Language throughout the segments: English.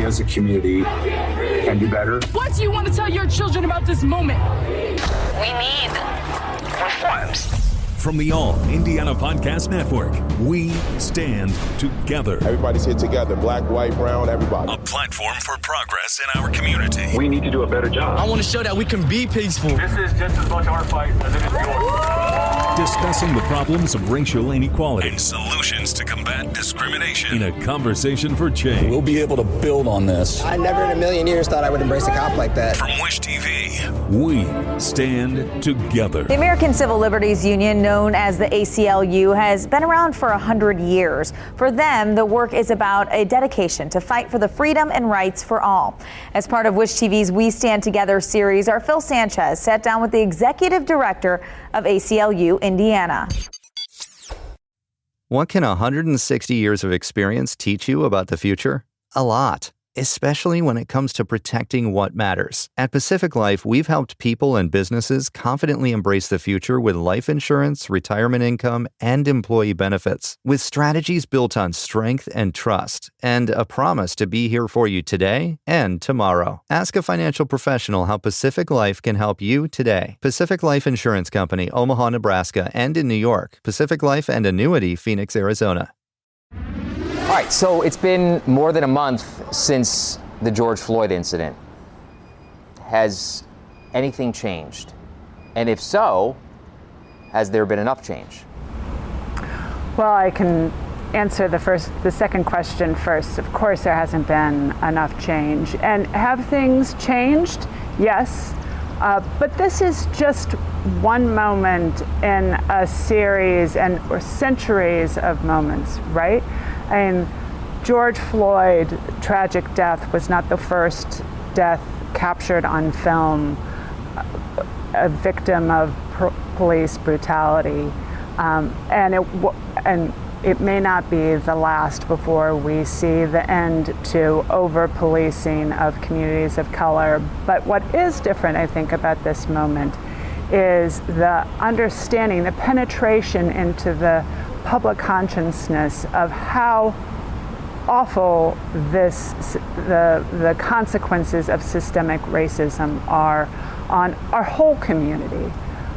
as a community can do better. What do you want to tell your children about this moment? We need reforms. From the All Indiana Podcast Network, we stand together. Everybody's here together, black, white, brown, everybody. A platform for progress in our community. We need to do a better job. I want to show that we can be peaceful. This is just as much our fight as it is yours. Discussing the problems of racial inequality and solutions to combat discrimination in a conversation for change. We'll be able to build on this. I never in a million years thought I would embrace a cop like that. From Wish TV, we stand together. The American Civil Liberties Union, known as the ACLU, has been around for 100 years. For them, the work is about a dedication to fight for the freedom and rights for all. As part of Wish TV's We Stand Together series, our Phil Sanchez sat down with the executive director of ACLU Indiana. What can 160 years of experience teach you about the future? A lot, especially when it comes to protecting what matters. At Pacific Life, we've helped people and businesses confidently embrace the future with life insurance, retirement income, and employee benefits. With strategies built on strength and trust, and a promise to be here for you today and tomorrow. Ask a financial professional how Pacific Life can help you today. Pacific Life Insurance Company, Omaha, Nebraska, and in New York. Pacific Life and Annuity, Phoenix, Arizona. All right, so it's been more than a month since the George Floyd incident. Has anything changed? And if so, has there been enough change? Well, I can answer the second question first. Of course, there hasn't been enough change. And have things changed? Yes. But this is just one moment in a series or centuries of moments, right? And George Floyd, tragic death, was not the first death captured on film, a victim of police brutality. And it may not be the last before we see the end to over-policing of communities of color. But what is different, I think, about this moment is the understanding, the penetration into the public consciousness of how awful the consequences of systemic racism are on our whole community,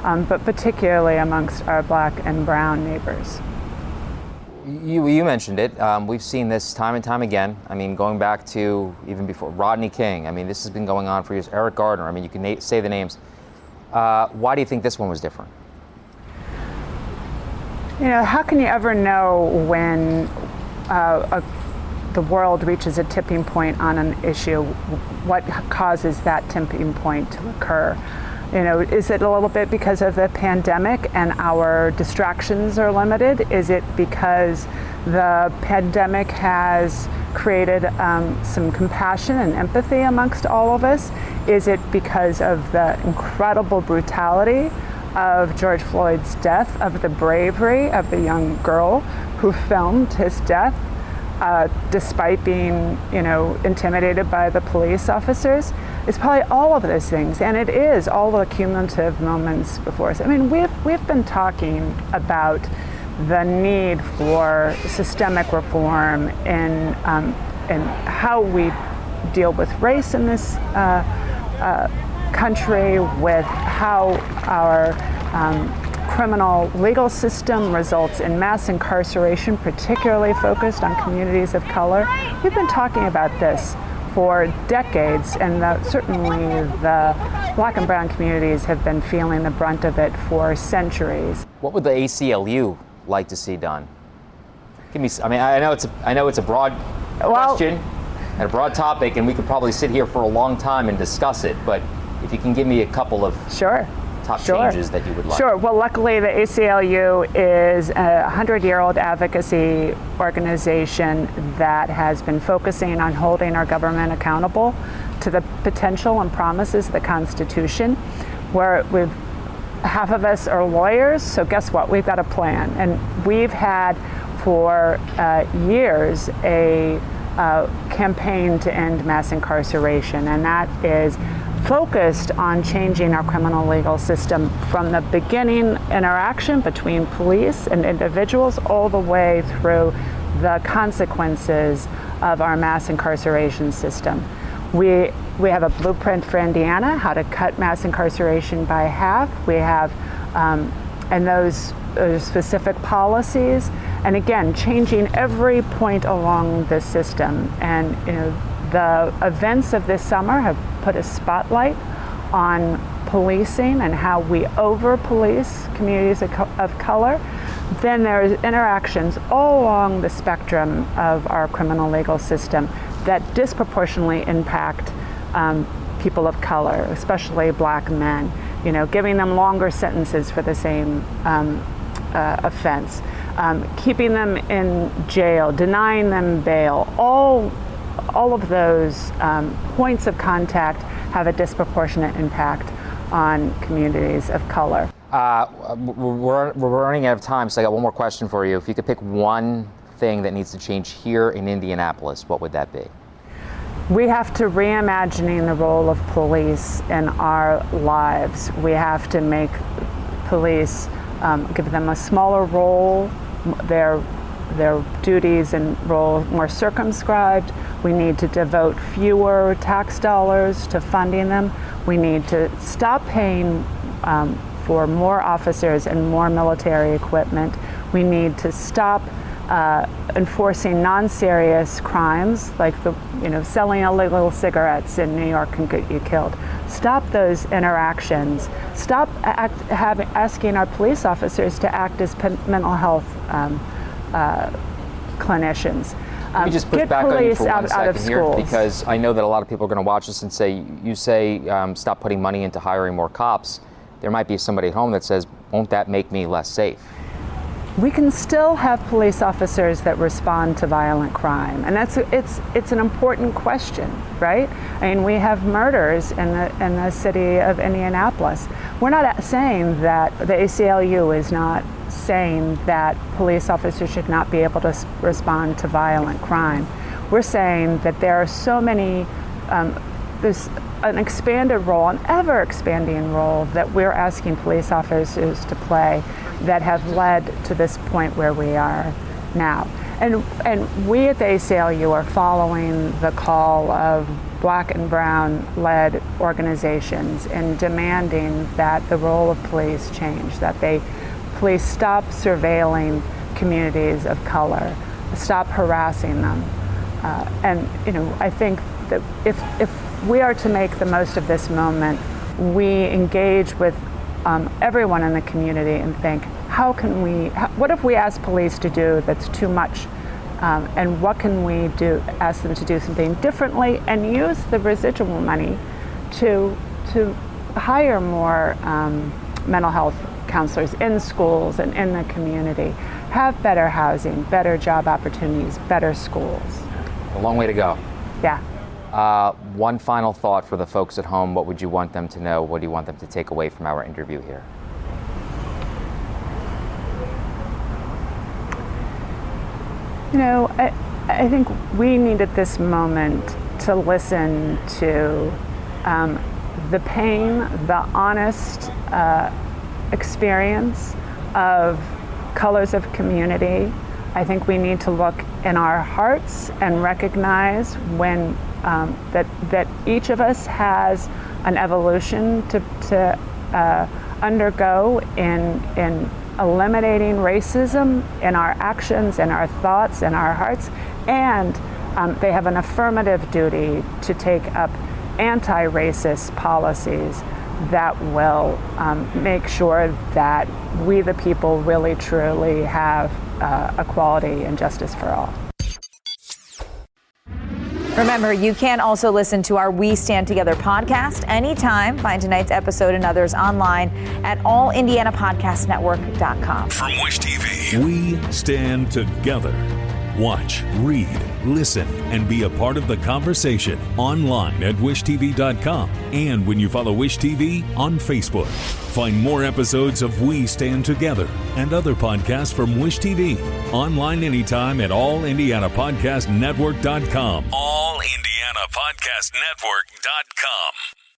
but particularly amongst our black and brown neighbors. You mentioned it. We've seen this time and time again. I mean, going back to even before Rodney King. I mean, this has been going on for years. Eric Gardner. I mean, you can say the names. Why do you think this one was different? You know, how can you ever know when the world reaches a tipping point on an issue? What causes that tipping point to occur? You know, is it a little bit because of the pandemic and our distractions are limited? Is it because the pandemic has created some compassion and empathy amongst all of us? Is it because of the incredible brutality of George Floyd's death, of the bravery of the young girl who filmed his death, despite being, intimidated by the police officers? It's probably all of those things, and it is all the cumulative moments before us. I mean, we've been talking about the need for systemic reform in how we deal with race in this country, with how our criminal legal system results in mass incarceration, particularly focused on communities of color. We've been talking about this for decades, and certainly the black and brown communities have been feeling the brunt of it for centuries. What would the ACLU like to see done? I know it's a broad question and a broad topic, and we could probably sit here for a long time and discuss it, but if you can give me a couple of top changes that you would like. Sure. Well, luckily the ACLU is a 100-year-old advocacy organization that has been focusing on holding our government accountable to the potential and promises of the Constitution. Half of us are lawyers, so guess what? We've got a plan. And we've had for years a campaign to end mass incarceration, and that is focused on changing our criminal legal system from the beginning interaction between police and individuals all the way through the consequences of our mass incarceration system. We have a blueprint for Indiana, how to cut mass incarceration by half. We have, and those specific policies, and again, changing every point along the system. And the events of this summer have put a spotlight on policing and how we over-police communities of color. Then there's interactions all along the spectrum of our criminal legal system that disproportionately impact people of color, especially black men. Giving them longer sentences for the same offense, keeping them in jail, denying them bail. All of those points of contact have a disproportionate impact on communities of color. We're running out of time, so I got one more question for you. If you could pick one thing that needs to change here in Indianapolis, what would that be? We have to reimagining the role of police in our lives. We have to make police, give them a smaller role, their duties and role more circumscribed. We need to devote fewer tax dollars to funding them. We need to stop paying for more officers and more military equipment. We need to stop enforcing non-serious crimes like selling illegal cigarettes in New York can get you killed. Stop those interactions. Stop asking our police officers to act as mental health clinicians. Let me just push back on you for 1 second here, because I know that a lot of people are going to watch this and say, you say stop putting money into hiring more cops. There might be somebody at home that says, won't that make me less safe? We can still have police officers that respond to violent crime, and it's an important question, right? I mean, we have murders in the city of Indianapolis. We're not saying that the ACLU is not saying that police officers should not be able to respond to violent crime. We're saying that there are so many, there's an expanded role, an ever-expanding role that we're asking police officers to play that have led to this point where we are now. And we at the ACLU are following the call of Black and Brown-led organizations in demanding that the role of police change, that police stop surveilling communities of color, stop harassing them. I think that if we are to make the most of this moment, we engage with everyone in the community and think, what if we ask police to do that's too much? And what can we do, ask them to do something differently, and use the residual money to hire more mental health counselors in schools and in the community, have better housing, better job opportunities, better schools. A long way to go. Yeah. One final thought for the folks at home. What would you want them to know? What do you want them to take away from our interview here? I think we need at this moment to listen to the pain, the honest experience of colors of community. I think we need to look in our hearts and recognize when that each of us has an evolution to undergo in eliminating racism in our actions, in our thoughts, in our hearts, and they have an affirmative duty to take up anti-racist policies that will make sure that we the people really truly have equality and justice for all. Remember, you can also listen to our We Stand Together podcast anytime. Find tonight's episode and others online at allindianapodcastnetwork.com. From Wish TV, we stand together. Watch, read, listen, and be a part of the conversation online at wishtv.com and when you follow Wish TV on Facebook. Find more episodes of We Stand Together and other podcasts from Wish TV online anytime at allindianapodcastnetwork.com. allindianapodcastnetwork.com.